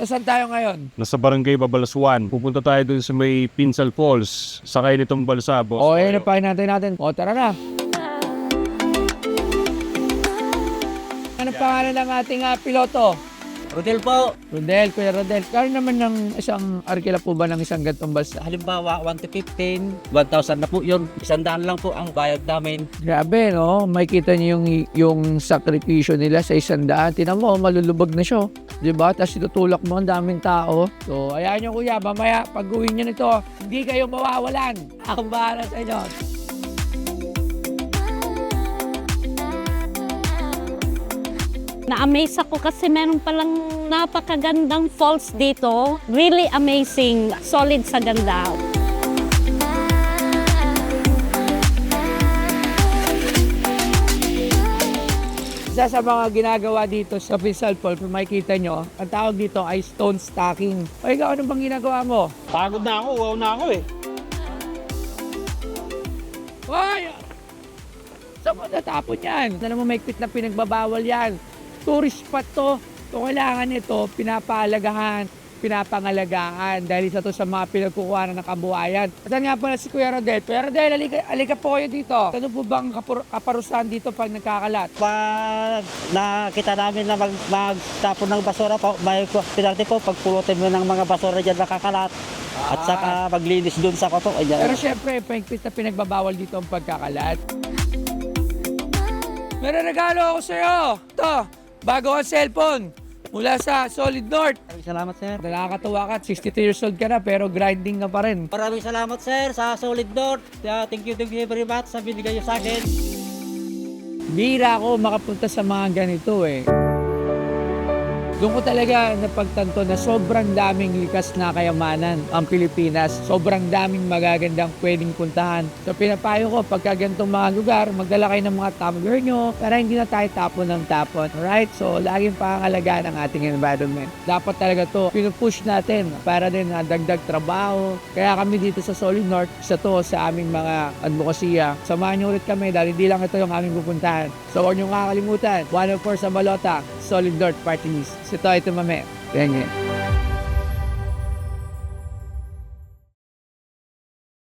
Saan tayo ngayon? Nasa Barangay Babalaswan. Pupunta tayo dun sa may Pinsal Falls. Sakay nitong balsa, boss. O, yun ang pahinantay natin. O, tara na. Anong pangalan ng ating piloto? Rodel po. Rodel, Kuya Rodel. Kaya naman ng isang arkila po ba ng isang gantong balsa? Halimbawa, 1 to 15, 1,000 na po yun. 100 lang po ang bayad namin. Grabe, no? Makikita niyo yung sakripisyo nila sa 100. Tinan mo, malulubog na siya. Diba? Tapos itutulak mo ang daming tao. So, ayan nyo kuya, mamaya pag uwi nyo nito, hindi kayo mawawalan. Akong bahala sa inyo. Na-amaze ako kasi meron palang napakagandang falls dito. Really amazing. Solid sa ganda. Isa sa mga ginagawa dito sa Pinsal Falls, kung makikita nyo, ang tawag dito ay stone stacking. O ikaw, ano bang ginagawa mo? Pagod na ako, wow na ako eh. Hoy! Saan mo natapon yan? Alam mo, maigpit na pinagbabawal yan. Tourist spot to. Kung kailangan nito, pinapaalagahan, pinapangalagaan dahil isa to sa mga pinagkukuha ng kabuhayan. Saan nga pala si Kuya Rodel? Kuya Rodel, alika po kayo dito. Ano po bang kaparusahan dito pag nagkakalat? Pag nakita namin na magtapon ng basura po, may pinarte po, pagpulutin mo ng mga basura dyan nakakalat. At saka maglinis dun sa koto. Pero syempre, paigpit na pinagbabawal dito ang pagkakalat. May regalo ako sa'yo. Ito, bago ang cellphone. Mula sa Solid North. Maraming salamat, sir. Nakakatuwa ka, 62 years old ka na pero grinding ka pa rin. Maraming salamat, sir, sa Solid North. Thank you very much sa binigay niyo sa akin. Bira ako makapunta sa mga ganito eh. Doon ko talaga napagtanto na sobrang daming likas na kayamanan ang Pilipinas. Sobrang daming magagandang pwedeng puntahan. So pinapayo ko, pagka ganitong mga lugar, magdala kayo ng mga tumbler nyo para hindi na tayo tapon ng tapon. Alright? So laging pangangalagaan ang ating environment. Dapat talaga to pinupush natin para din dagdag trabaho. Kaya kami dito sa Solid North, isa to sa aming mga advokasya. Samahan nyo ulit kami dahil hindi lang ito yung aming pupuntahan. So huwag nyo kakalimutan, 104 sa Malota, Solid North Party List. Ito mame. Ganyan.